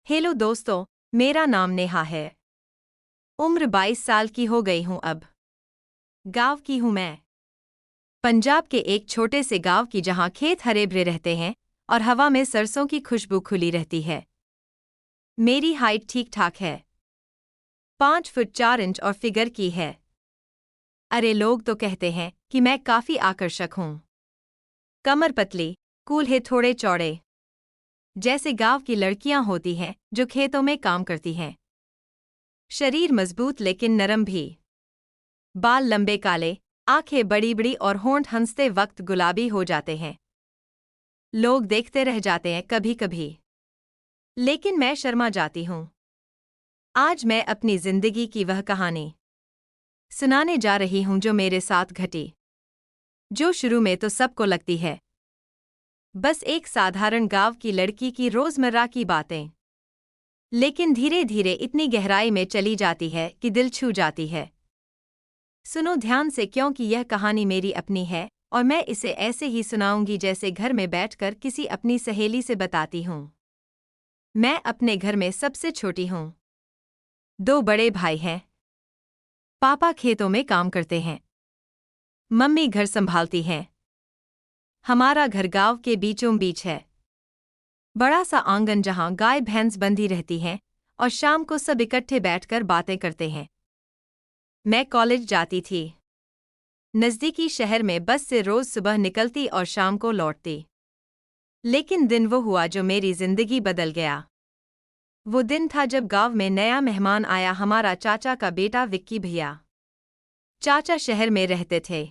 Hello दोस्तों, मेरा नाम नेहा है। उम्र 22 साल की हो गई हूँ अब। गांव की हूँ मैं। पंजाब के एक छोटे से गांव की जहाँ खेत हरे भरे रहते हैं और हवा में सरसों की खुशबू खुली रहती है। मेरी हाइट ठीक ठाक है, 5 फुट 4 इंच और फिगर की है। अरे लोग तो कहते हैं कि मैं काफी आकर्षक हूँ। कमर पतली, कूल्हे थोड़े चौड़े, जैसे गांव की लड़कियां होती हैं जो खेतों में काम करती हैं। शरीर मजबूत लेकिन नरम भी। बाल लंबे काले, आंखें बड़ी बड़ी और होंठ हंसते वक्त गुलाबी हो जाते हैं। लोग देखते रह जाते हैं कभी कभी, लेकिन मैं शर्मा जाती हूँ। आज मैं अपनी जिंदगी की वह कहानी सुनाने जा रही हूँ जो मेरे साथ घटी, जो शुरू में तो सबको लगती है बस एक साधारण गांव की लड़की की रोजमर्रा की बातें, लेकिन धीरे धीरे इतनी गहराई में चली जाती है कि दिल छू जाती है। सुनो ध्यान से, क्योंकि यह कहानी मेरी अपनी है और मैं इसे ऐसे ही सुनाऊंगी जैसे घर में बैठकर किसी अपनी सहेली से बताती हूँ। मैं अपने घर में सबसे छोटी हूँ। 2 बड़े भाई हैं। पापा खेतों में काम करते हैं, मम्मी घर संभालती हैं। हमारा घर गांव के बीचों बीच है। बड़ा सा आंगन जहाँ गाय भैंस बंधी रहती हैं और शाम को सब इकट्ठे बैठकर बातें करते हैं। मैं कॉलेज जाती थी। नज़दीकी शहर में बस से रोज सुबह निकलती और शाम को लौटती। लेकिन दिन वो हुआ जो मेरी जिंदगी बदल गया। वो दिन था जब गांव में नया मेहमान आया, हमारा चाचा का बेटा विक्की भैया। चाचा शहर में रहते थे,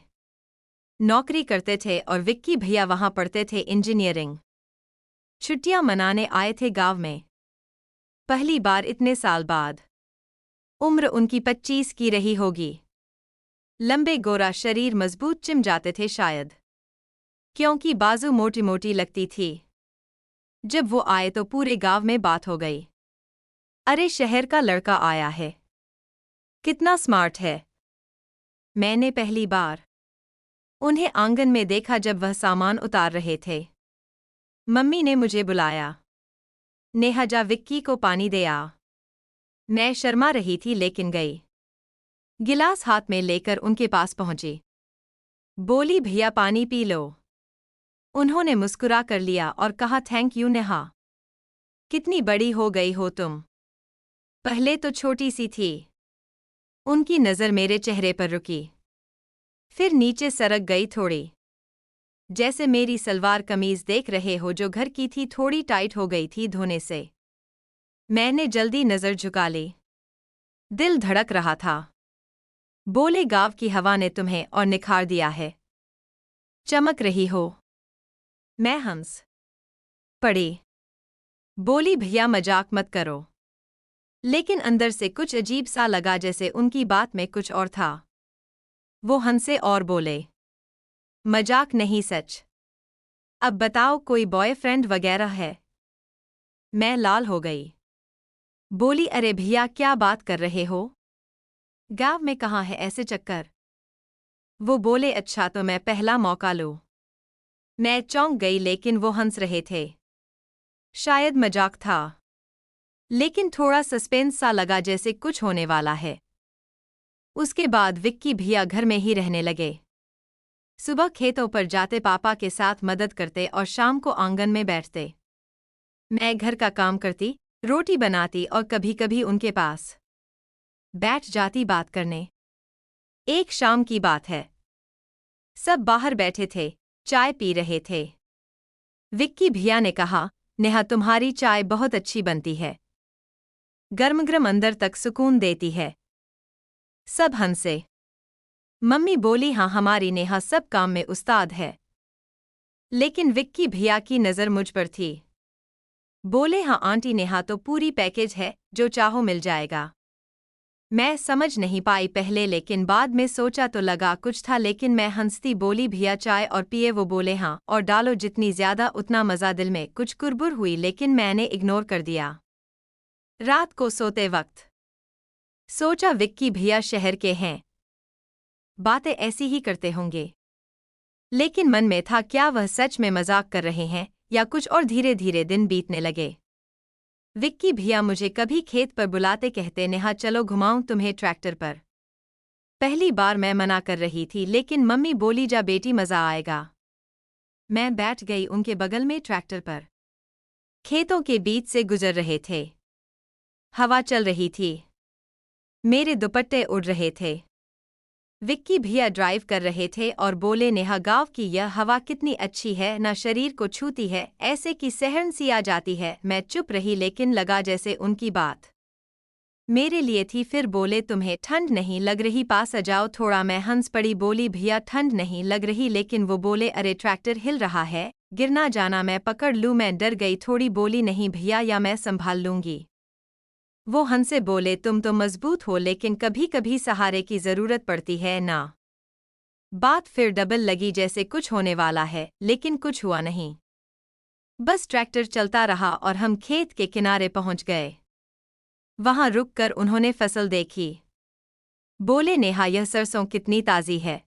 नौकरी करते थे और विक्की भैया वहां पढ़ते थे इंजीनियरिंग। छुट्टियां मनाने आए थे गांव में, पहली बार इतने साल बाद। उम्र उनकी 25 की रही होगी। लंबे गोरा शरीर, मजबूत चिम जाते थे शायद, क्योंकि बाजू मोटी मोटी लगती थी। जब वो आए तो पूरे गांव में बात हो गई। अरे शहर का लड़का आया है, कितना स्मार्ट है। मैंने पहली बार उन्हें आंगन में देखा जब वह सामान उतार रहे थे। मम्मी ने मुझे बुलाया, नेहा जा विक्की को पानी दे आ। मैं शर्मा रही थी लेकिन गई। गिलास हाथ में लेकर उनके पास पहुंची। बोली भैया पानी पी लो। उन्होंने मुस्कुरा कर लिया और कहा थैंक यू नेहा। कितनी बड़ी हो गई हो तुम। पहले तो छोटी सी थी। उनकी नज़र मेरे चेहरे पर रुकी, फिर नीचे सरक गई थोड़ी। जैसे मेरी सलवार कमीज देख रहे हो जो घर की थी, थोड़ी टाइट हो गई थी धोने से। मैंने जल्दी नज़र झुका ली। दिल धड़क रहा था। बोले गांव की हवा ने तुम्हें और निखार दिया है, चमक रही हो। मैं हंस पड़ी। बोली भैया मजाक मत करो। लेकिन अंदर से कुछ अजीब सा लगा, जैसे उनकी बात में कुछ और था। वो हंसे और बोले मजाक नहीं सच। अब बताओ कोई बॉयफ्रेंड वगैरह है। मैं लाल हो गई। बोली अरे भैया क्या बात कर रहे हो, गांव में कहाँ है ऐसे चक्कर। वो बोले अच्छा तो मैं पहला मौका लूं। मैं चौंक गई लेकिन वो हंस रहे थे। शायद मजाक था, लेकिन थोड़ा सस्पेंस सा लगा जैसे कुछ होने वाला है। उसके बाद विक्की भैया घर में ही रहने लगे। सुबह खेतों पर जाते, पापा के साथ मदद करते और शाम को आंगन में बैठते। मैं घर का काम करती, रोटी बनाती और कभी कभी उनके पास बैठ जाती बात करने। एक शाम की बात है। सब बाहर बैठे थे, चाय पी रहे थे। विक्की भैया ने कहा नेहा तुम्हारी चाय बहुत अच्छी बनती है, गर्म गर्म अंदर तक सुकून देती है। सब हंसे। मम्मी बोली हाँ हमारी नेहा सब काम में उस्ताद है। लेकिन विक्की भैया की नज़र मुझ पर थी। बोले हाँ आंटी नेहा तो पूरी पैकेज है, जो चाहो मिल जाएगा। मैं समझ नहीं पाई पहले, लेकिन बाद में सोचा तो लगा कुछ था, लेकिन मैं हंसती बोली भैया चाय और पिए। वो बोले हाँ और डालो जितनी ज्यादा उतना मज़ा। दिल में कुछ कुरबुर हुई लेकिन मैंने इग्नोर कर दिया। रात को सोते वक्त सोचा विक्की भैया शहर के हैं, बातें ऐसी ही करते होंगे। लेकिन मन में था क्या वह सच में मजाक कर रहे हैं या कुछ और। धीरे धीरे दिन बीतने लगे। विक्की भैया मुझे कभी खेत पर बुलाते कहते नेहा चलो घुमाऊं तुम्हें ट्रैक्टर पर। पहली बार मैं मना कर रही थी लेकिन मम्मी बोली जा बेटी मजा आएगा। मैं बैठ गई उनके बगल में ट्रैक्टर पर। खेतों के बीच से गुजर रहे थे। हवा चल रही थी। मेरे दुपट्टे उड़ रहे थे। विक्की भैया ड्राइव कर रहे थे और बोले नेहा गांव की यह हवा कितनी अच्छी है, ना शरीर को छूती है, ऐसे की सहन सी आ जाती है। मैं चुप रही लेकिन लगा जैसे उनकी बात मेरे लिए थी। फिर बोले तुम्हें ठंड नहीं लग रही, पास आ जाओ थोड़ा। मैं हंस पड़ी, बोली भैया ठंड नहीं लग रही। लेकिन वो बोले अरे ट्रैक्टर हिल रहा है, गिर ना जाना, मैं पकड़ लूं। मैं डर गई थोड़ी, बोली नहीं भैया या मैं संभाल लूंगी। वो हंसे, बोले तुम तो मजबूत हो लेकिन कभी कभी सहारे की जरूरत पड़ती है ना। बात फिर डबल लगी जैसे कुछ होने वाला है, लेकिन कुछ हुआ नहीं। बस ट्रैक्टर चलता रहा और हम खेत के किनारे पहुंच गए। वहां रुककर उन्होंने फसल देखी। बोले नेहा यह सरसों कितनी ताजी है,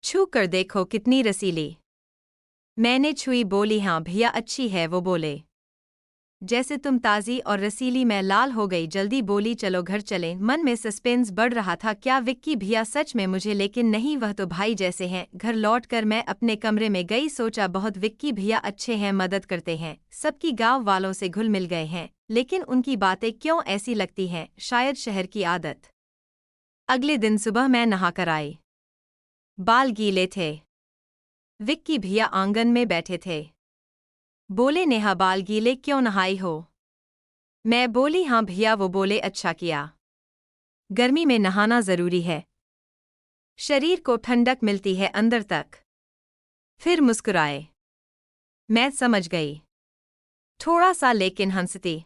छू कर देखो कितनी रसीली। मैंने छुई, बोली हाँ भैया अच्छी है। वो बोले जैसे तुम ताज़ी और रसीली। मैं लाल हो गई, जल्दी बोली चलो घर चलें। मन में सस्पेंस बढ़ रहा था, क्या विक्की भैया सच में मुझे, लेकिन नहीं, वह तो भाई जैसे हैं। घर लौटकर मैं अपने कमरे में गई, सोचा बहुत विक्की भैया अच्छे हैं, मदद करते हैं, सबकी गांव वालों से घुल मिल गए हैं, लेकिन उनकी बातें क्यों ऐसी लगती हैं, शायद शहर की आदत। अगले दिन सुबह मैं नहाकर आई। बाल गीले थे। विक्की भैया आंगन में बैठे थे। बोले नेहा बाल गीले क्यों, नहाई हो? मैं बोली हाँ भैया। वो बोले अच्छा किया, गर्मी में नहाना जरूरी है, शरीर को ठंडक मिलती है अंदर तक। फिर मुस्कुराए। मैं समझ गई थोड़ा सा, लेकिन हंसती।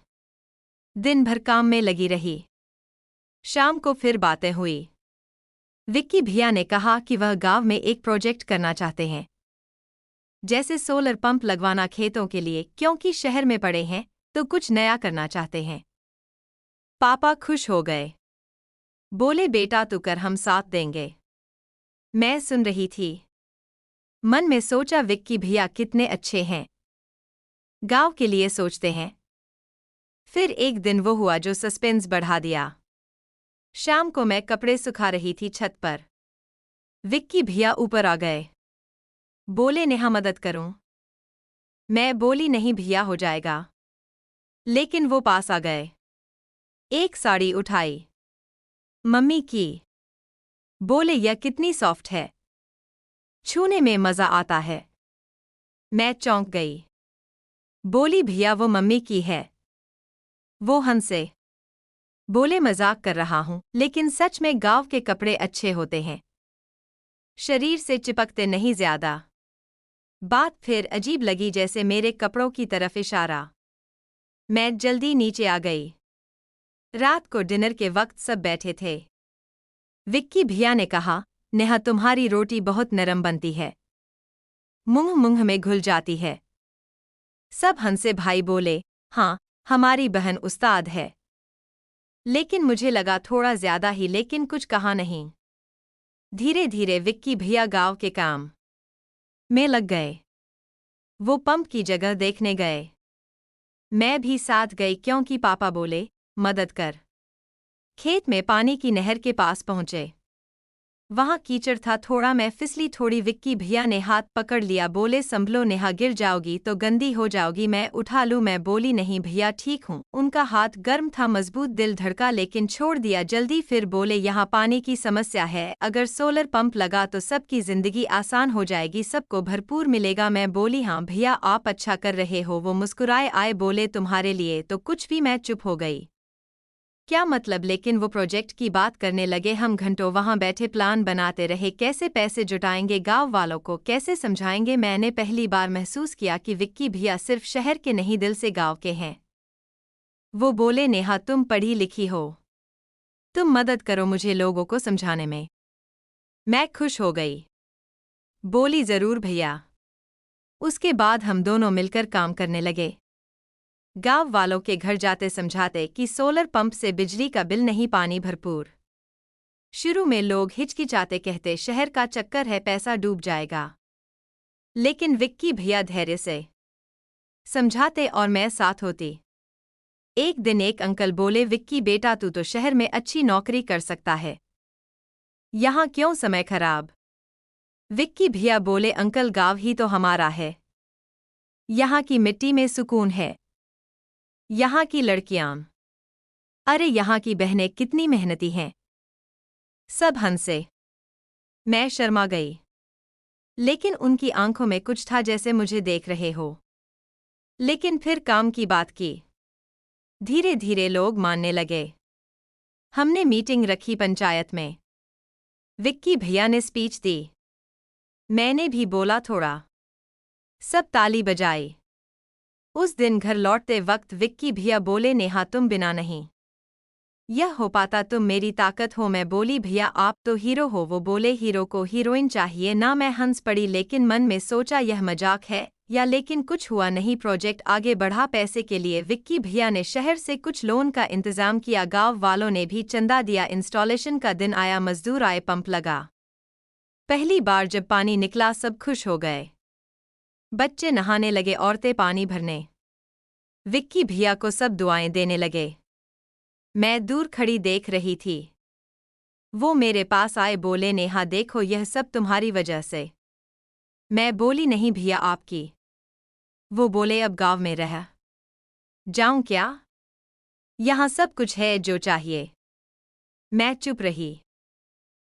दिन भर काम में लगी रही। शाम को फिर बातें हुई। विक्की भैया ने कहा कि वह गांव में एक प्रोजेक्ट करना चाहते हैं, जैसे सोलर पंप लगवाना खेतों के लिए, क्योंकि शहर में पड़े हैं तो कुछ नया करना चाहते हैं। पापा खुश हो गए, बोले बेटा तू कर, हम साथ देंगे। मैं सुन रही थी, मन में सोचा विक्की भैया कितने अच्छे हैं, गांव के लिए सोचते हैं। फिर एक दिन वो हुआ जो सस्पेंस बढ़ा दिया। शाम को मैं कपड़े सुखा रही थी छत पर। विक्की भैया ऊपर आ गए। बोले नेहा मदद करूं? मैं बोली नहीं भैया हो जाएगा। लेकिन वो पास आ गए। एक साड़ी उठाई, मम्मी की। बोले यह कितनी सॉफ्ट है, छूने में मजा आता है। मैं चौंक गई। बोली भैया वो मम्मी की है। वो हंसे, बोले मजाक कर रहा हूं, लेकिन सच में गांव के कपड़े अच्छे होते हैं, शरीर से चिपकते नहीं ज्यादा। बात फिर अजीब लगी, जैसे मेरे कपड़ों की तरफ इशारा। मैं जल्दी नीचे आ गई। रात को डिनर के वक्त सब बैठे थे। विक्की भैया ने कहा नेहा तुम्हारी रोटी बहुत नरम बनती है, मुंह मुंह में घुल जाती है। सब हंसे। भाई बोले हाँ हमारी बहन उस्ताद है। लेकिन मुझे लगा थोड़ा ज्यादा ही, लेकिन कुछ कहा नहीं। धीरे धीरे विक्की भैया गांव के काम में लग गए। वो पंप की जगह देखने गए। मैं भी साथ गई, क्योंकि पापा बोले मदद कर। खेत में पानी की नहर के पास पहुंचे। वहां कीचड़ था थोड़ा, मैं फिसली थोड़ी। विक्की भैया ने हाथ पकड़ लिया, बोले संभलो नेहा, गिर जाओगी तो गंदी हो जाओगी, मैं उठा लूं। मैं बोली नहीं भैया ठीक हूं। उनका हाथ गर्म था, मजबूत। दिल धड़का लेकिन छोड़ दिया जल्दी। फिर बोले यहाँ पानी की समस्या है, अगर सोलर पंप लगा तो सबकी जिंदगी आसान हो जाएगी, सबको भरपूर मिलेगा। मैं बोली हाँ भैया आप अच्छा कर रहे हो। वो मुस्कुराए आए, बोले तुम्हारे लिए तो कुछ भी। मैं चुप हो गई, क्या मतलब, लेकिन वो प्रोजेक्ट की बात करने लगे। हम घंटों वहां बैठे प्लान बनाते रहे, कैसे पैसे जुटाएंगे, गांव वालों को कैसे समझाएंगे। मैंने पहली बार महसूस किया कि विक्की भैया सिर्फ शहर के नहीं, दिल से गांव के हैं। वो बोले नेहा तुम पढ़ी लिखी हो, तुम मदद करो मुझे लोगों को समझाने में। मैं खुश हो गई, बोली जरूर भैया। उसके बाद हम दोनों मिलकर काम करने लगे। गांव वालों के घर जाते समझाते कि सोलर पंप से बिजली का बिल नहीं, पानी भरपूर। शुरू में लोग हिचकिचाते, कहते शहर का चक्कर है, पैसा डूब जाएगा। लेकिन विक्की भैया धैर्य से समझाते और मैं साथ होती। एक दिन एक अंकल बोले, विक्की बेटा तू तो शहर में अच्छी नौकरी कर सकता है, यहाँ क्यों समय खराब? विक्की भैया बोले, अंकल गाँव ही तो हमारा है, यहाँ की मिट्टी में सुकून है, यहाँ की लड़कियां, अरे यहाँ की बहनें कितनी मेहनती हैं। सब हंसे। मैं शर्मा गई, लेकिन उनकी आंखों में कुछ था जैसे मुझे देख रहे हो। लेकिन फिर काम की बात की। धीरे धीरे लोग मानने लगे। हमने मीटिंग रखी पंचायत में। विक्की भैया ने स्पीच दी, मैंने भी बोला थोड़ा। सब ताली बजाई। उस दिन घर लौटते वक्त विक्की भैया बोले, नेहा तुम बिना नहीं यह हो पाता, तुम मेरी ताकत हो। मैं बोली, भैया आप तो हीरो हो। वो बोले, हीरो को हीरोइन चाहिए ना। मैं हंस पड़ी, लेकिन मन में सोचा यह मजाक है या। लेकिन कुछ हुआ नहीं, प्रोजेक्ट आगे बढ़ा। पैसे के लिए विक्की भैया ने शहर से कुछ लोन का इंतजाम किया, गांव वालों ने भी चंदा दिया। इंस्टॉलेशन का दिन आया, मजदूर आए, पंप लगा। पहली बार जब पानी निकला सब खुश हो गए। बच्चे नहाने लगे, औरतें पानी भरने। विक्की भैया को सब दुआएं देने लगे। मैं दूर खड़ी देख रही थी। वो मेरे पास आए, बोले, नेहा देखो यह सब तुम्हारी वजह से। मैं बोली, नहीं भैया आपकी। वो बोले, अब गांव में रह जाऊं क्या? यहाँ सब कुछ है जो चाहिए। मैं चुप रही।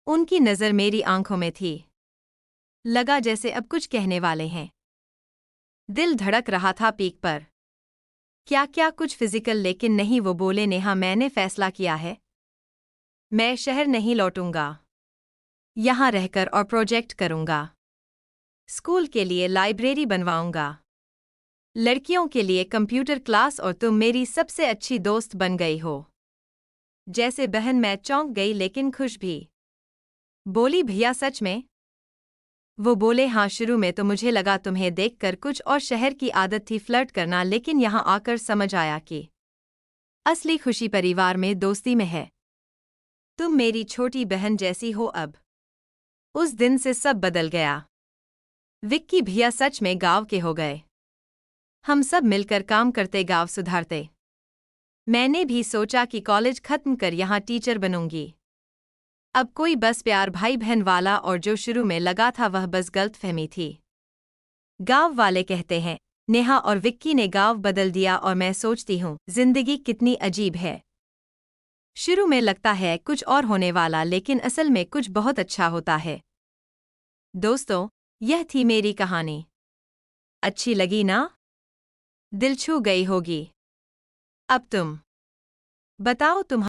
उनकी नज़र मेरी आंखों में थी। लगा जैसे अब कुछ कहने वाले हैं। दिल धड़क रहा था पीक पर। क्या क्या कुछ फिजिकल, लेकिन नहीं। वो बोले, नेहा मैंने फैसला किया है, मैं शहर नहीं लौटूंगा, यहाँ रहकर और प्रोजेक्ट करूंगा। स्कूल के लिए लाइब्रेरी बनवाऊंगा, लड़कियों के लिए कंप्यूटर क्लास, और तुम मेरी सबसे अच्छी दोस्त बन गई हो। जैसे बहन। मैं चौंक गई लेकिन खुश भी। बोली, भैया सच में? वो बोले, हाँ, शुरू में तो मुझे लगा तुम्हें देखकर कुछ और शहर की आदत थी फ्लर्ट करना, लेकिन यहाँ आकर समझ आया कि असली खुशी परिवार में, दोस्ती में है। तुम मेरी छोटी बहन जैसी हो अब। उस दिन से सब बदल गया। विक्की भैया सच में गांव के हो गए। हम सब मिलकर काम करते, गांव सुधारते। मैंने भी सोचा कि कॉलेज खत्म कर यहाँ टीचर बनूंगी। अब कोई बस प्यार भाई बहन वाला, और जो शुरू में लगा था वह बस गलतफहमी थी। गांव वाले कहते हैं, नेहा और विक्की ने गांव बदल दिया, और मैं सोचती हूँ जिंदगी कितनी अजीब है। शुरू में लगता है कुछ और होने वाला, लेकिन असल में कुछ बहुत अच्छा होता है। दोस्तों, यह थी मेरी कहानी। अच्छी लगी ना? दिल छू गई होगी। अब तुम बताओ, तुम